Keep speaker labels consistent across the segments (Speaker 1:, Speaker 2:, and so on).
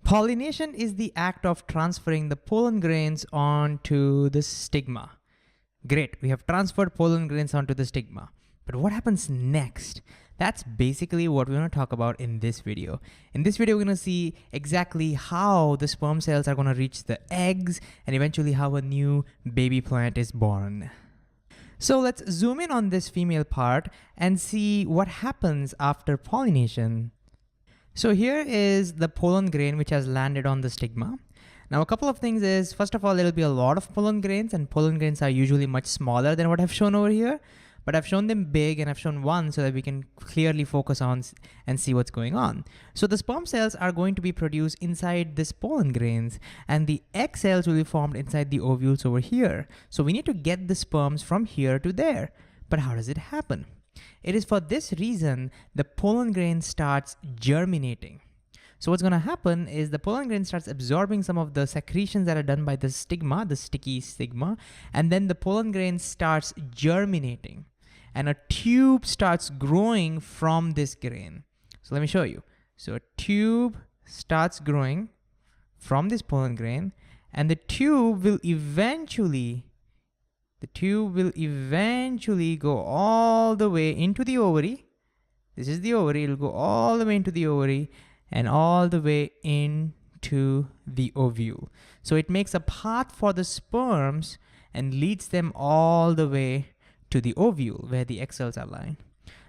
Speaker 1: Pollination is the act of transferring the pollen grains onto the stigma. Great, we have transferred pollen grains onto the stigma. But what happens next? That's basically what we're going to talk about in this video. In this video, we're going to see exactly how the sperm cells are going to reach the eggs and eventually how a new baby plant is born. So let's zoom in on this female part and see what happens after pollination. So here is the pollen grain which has landed on the stigma. Now a couple of things is, first of all, there will be a lot of pollen grains, and pollen grains are usually much smaller than what I've shown over here. But I've shown them big and I've shown one so that we can clearly focus on and see what's going on. So the sperm cells are going to be produced inside this pollen grains, and the egg cells will be formed inside the ovules over here. So we need to get the sperms from here to there. But how does it happen? It is for this reason the pollen grain starts germinating. So what's going to happen is the pollen grain starts absorbing some of the secretions that are done by the stigma, the sticky stigma, and then the pollen grain starts germinating. And a tube starts growing from this grain. So let me show you. So a tube starts growing from this pollen grain, and the tube will eventually go all the way into the ovary. This is the ovary. It'll go all the way into the ovary and all the way into the ovule. So it makes a path for the sperms and leads them all the way to the ovule where the egg cells are lying.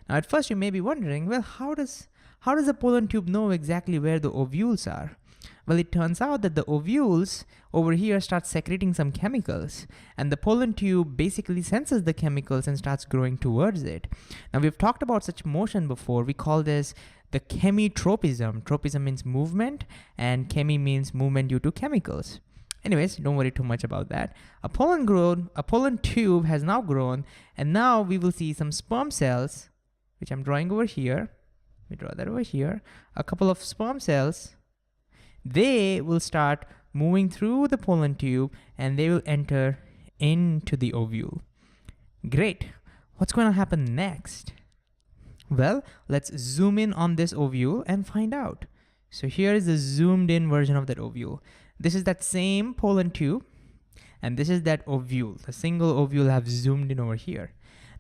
Speaker 1: Now at first you may be wondering, well, how does the pollen tube know exactly where the ovules are? Well, it turns out that the ovules over here start secreting some chemicals, and the pollen tube basically senses the chemicals and starts growing towards it. Now we've talked about such motion before. We call this the chemitropism. Tropism means movement, and chemi means movement due to chemicals. Anyways, don't worry too much about that. A pollen tube has now grown, and now we will see some sperm cells, which I'm drawing over here. Let me draw that over here. A couple of sperm cells. They will start moving through the pollen tube and they will enter into the ovule. Great. What's going to happen next? Well, let's zoom in on this ovule and find out. So here is the zoomed in version of that ovule. This is that same pollen tube, and this is that ovule. The single ovule I've zoomed in over here.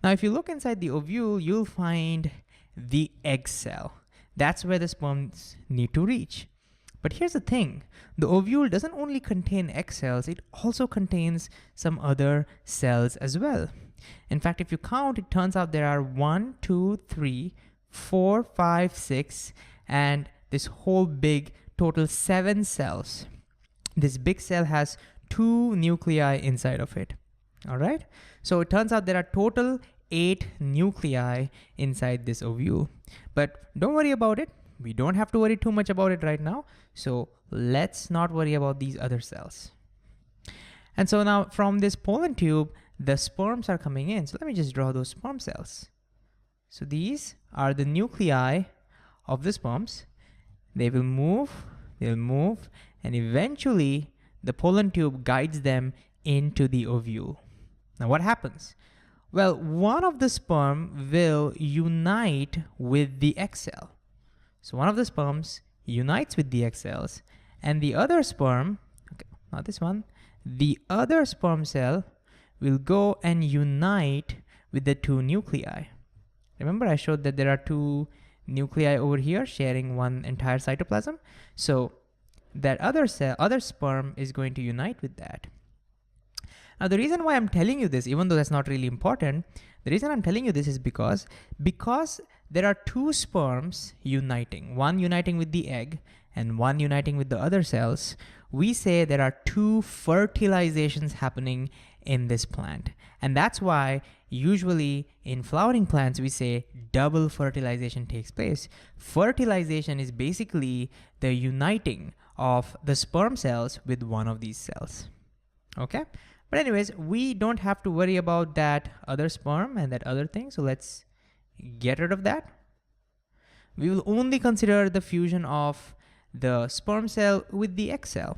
Speaker 1: Now, if you look inside the ovule, you'll find the egg cell. That's where the sperms need to reach. But here's the thing, the ovule doesn't only contain egg cells, it also contains some other cells as well. In fact, if you count, it turns out there are 1, 2, 3, 4, 5, 6, and this whole big total 7 cells. This big cell has 2 nuclei inside of it. All right. So it turns out there are total 8 nuclei inside this ovule. But don't worry about it. We don't have to worry too much about it right now. So let's not worry about these other cells. And so now from this pollen tube, the sperms are coming in. So let me just draw those sperm cells. So these are the nuclei of the sperms. They will move, and eventually the pollen tube guides them into the ovule. Now what happens? Well, one of the sperm will unite with the egg cell. So one of the sperms unites with the egg cells, and the other sperm, okay, not this one, the other sperm cell will go and unite with the 2 nuclei. Remember I showed that there are 2 nuclei over here sharing one entire cytoplasm. So that other sperm is going to unite with that. Now the reason why I'm telling you this, even though that's not really important, the reason I'm telling you this is because there are 2 sperms uniting, one uniting with the egg and one uniting with the other cells. We say there are 2 fertilizations happening in this plant. And that's why usually in flowering plants, we say double fertilization takes place. Fertilization is basically the uniting of the sperm cells with one of these cells. Okay? But anyways, we don't have to worry about that other sperm and that other thing. So let's get rid of that. We will only consider the fusion of the sperm cell with the egg cell.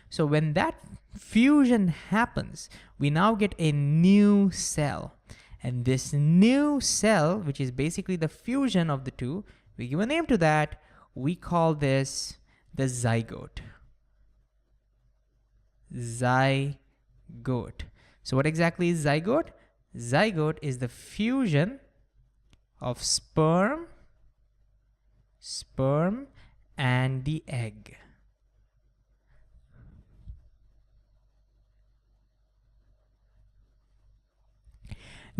Speaker 1: So when that fusion happens, we now get a new cell. And this new cell, which is basically the fusion of the two, we give a name to that. We call this the zygote. Zygote. So what exactly is zygote? Zygote is the fusion of sperm and the egg.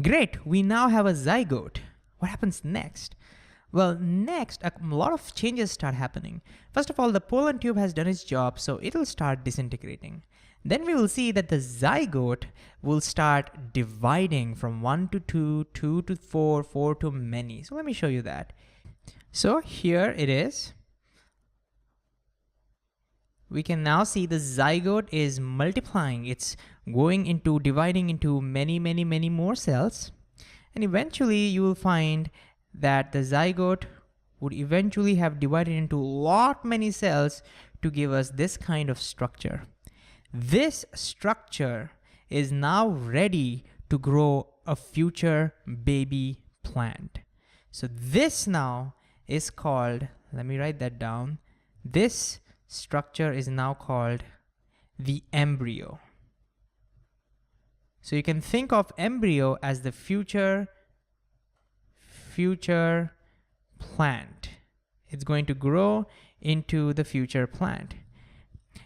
Speaker 1: Great, we now have a zygote. What happens next? Well, next, a lot of changes start happening. First of all, the pollen tube has done its job, so it'll start disintegrating. Then we will see that the zygote will start dividing from 1 to 2, 2 to 4, 4 to many. So let me show you that. So here it is. We can now see the zygote is multiplying. It's dividing into many more cells. And eventually you will find that the zygote would eventually have divided into many cells to give us this kind of structure. This structure is now ready to grow a future baby plant. So this now is called, let me write that down. This structure is now called the embryo. So you can think of embryo as the future plant. It's going to grow into the future plant.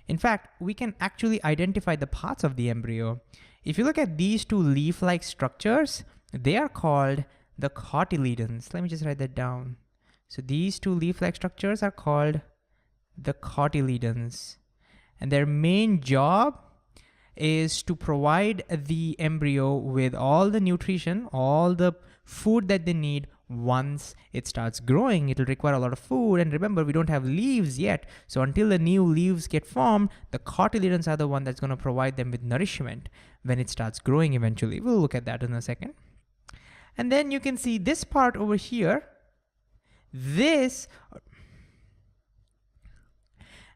Speaker 1: In fact, we can actually identify the parts of the embryo. If you look at these two leaf-like structures, they are called the cotyledons. Let me just write that down. So these two leaf-like structures are called the cotyledons. And their main job is to provide the embryo with all the nutrition, all the food that they need. Once it starts growing, it'll require a lot of food. And remember, we don't have leaves yet. So until the new leaves get formed, the cotyledons are the one that's going to provide them with nourishment when it starts growing eventually. We'll look at that in a second. And then you can see this part over here.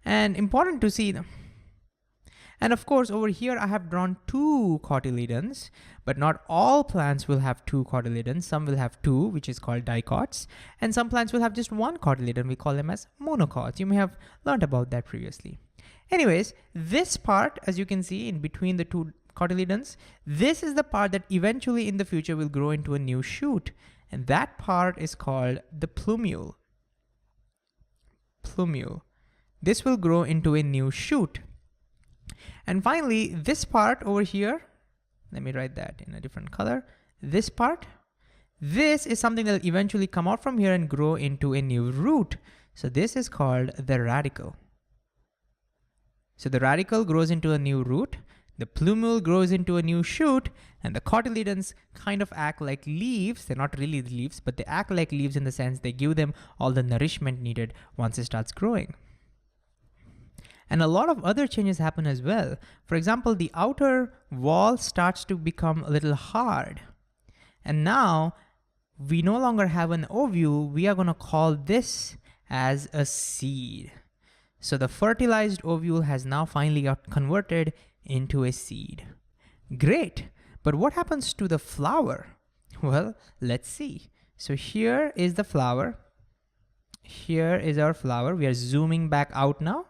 Speaker 1: And important to see them. And of course, over here, I have drawn 2 cotyledons, but not all plants will have 2 cotyledons. Some will have 2, which is called dicots, and some plants will have just 1 cotyledon. We call them as monocots. You may have learned about that previously. Anyways, this part, as you can see in between the 2 cotyledons, this is the part that eventually in the future will grow into a new shoot. And that part is called the plumule. This will grow into a new shoot. And finally, this part over here, let me write that in a different color. This part, this is something that will eventually come out from here and grow into a new root. So this is called the radicle. So the radicle grows into a new root, the plumule grows into a new shoot, and the cotyledons kind of act like leaves. They're not really leaves, but they act like leaves in the sense they give them all the nourishment needed once it starts growing. And a lot of other changes happen as well. For example, the outer wall starts to become a little hard. And now we no longer have an ovule. We are going to call this as a seed. So the fertilized ovule has now finally got converted into a seed. Great. But what happens to the flower? Well, let's see. So here is the flower. Here is our flower. We are zooming back out now.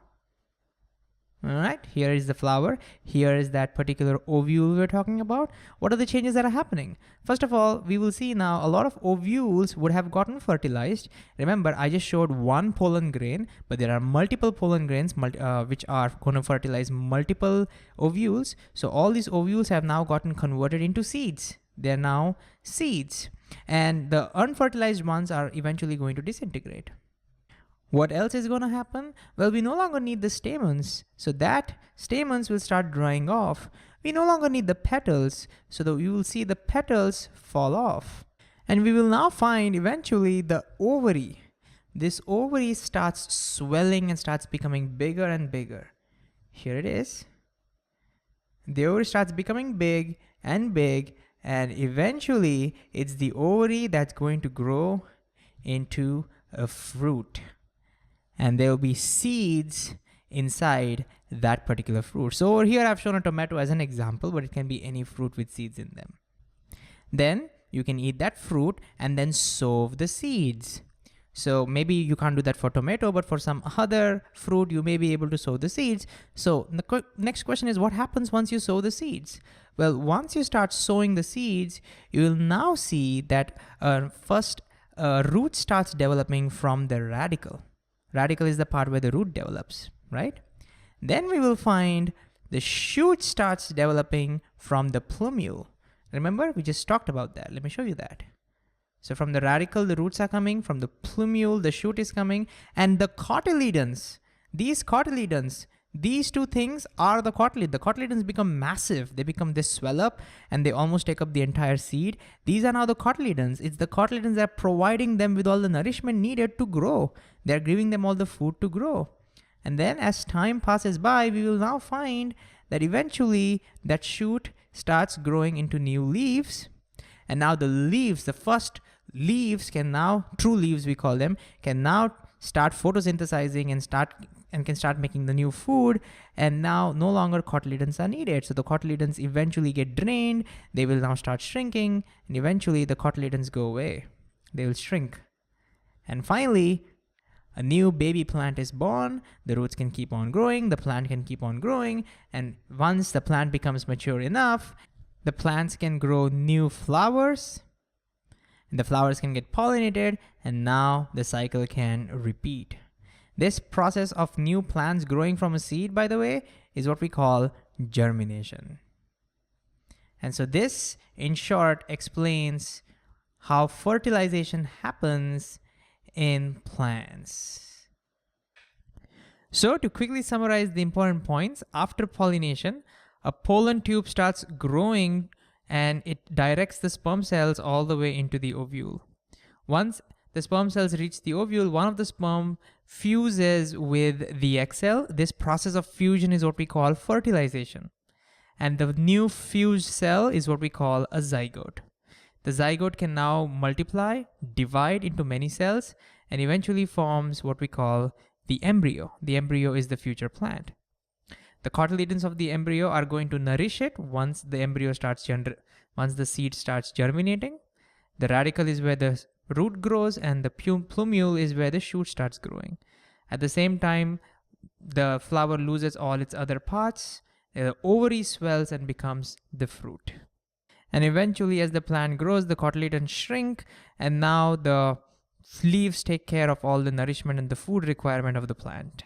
Speaker 1: All right, here is the flower. Here is that particular ovule we're talking about. What are the changes that are happening? First of all, we will see now a lot of ovules would have gotten fertilized. Remember, I just showed 1 pollen grain, but there are multiple pollen grains which are going to fertilize multiple ovules. So all these ovules have now gotten converted into seeds. They're now seeds. And the unfertilized ones are eventually going to disintegrate. What else is going to happen? Well, we no longer need the stamens, so that stamens will start drying off. We no longer need the petals, so that you will see the petals fall off. And we will now find eventually the ovary. This ovary starts swelling and starts becoming bigger and bigger. Here it is. The ovary starts becoming big, and eventually it's the ovary that's going to grow into a fruit. And there will be seeds inside that particular fruit. So over here, I've shown a tomato as an example, but it can be any fruit with seeds in them. Then you can eat that fruit and then sow the seeds. So maybe you can't do that for tomato, but for some other fruit, you may be able to sow the seeds. So the next question is, what happens once you sow the seeds? Well, once you start sowing the seeds, you will now see that first root starts developing from the radicle. Radicle is the part where the root develops, right? Then we will find the shoot starts developing from the plumule. Remember, we just talked about that. Let me show you that. So from the radicle, the roots are coming. From the plumule, the shoot is coming. And the cotyledons, these two things are the cotyledons. The cotyledons become massive. They swell up, and they almost take up the entire seed. These are now the cotyledons. It's the cotyledons that are providing them with all the nourishment needed to grow. They're giving them all the food to grow. And then as time passes by, we will now find that eventually that shoot starts growing into new leaves. And now the leaves, the first leaves can now, true leaves we call them, can now start photosynthesizing and can start making the new food. And now no longer cotyledons are needed. So the cotyledons eventually get drained. They will now start shrinking, and eventually the cotyledons go away. They will shrink. And finally, a new baby plant is born. The roots can keep on growing. The plant can keep on growing. And once the plant becomes mature enough, the plants can grow new flowers. And the flowers can get pollinated. And now the cycle can repeat. This process of new plants growing from a seed, by the way, is what we call germination. And so this, in short, explains how fertilization happens in plants. So to quickly summarize the important points, after pollination, a pollen tube starts growing and it directs the sperm cells all the way into the ovule. Once the sperm cells reach the ovule, one of the sperm fuses with the egg cell. This process of fusion is what we call fertilization. And the new fused cell is what we call a zygote. The zygote can now multiply, divide into many cells, and eventually forms what we call the embryo. The embryo is the future plant. The cotyledons of the embryo are going to nourish it once the seed starts germinating. The radicle is where the root grows, and the plumule is where the shoot starts growing. At the same time, the flower loses all its other parts. The ovary swells and becomes the fruit. And eventually, as the plant grows, the cotyledons shrink, and now the leaves take care of all the nourishment and the food requirement of the plant.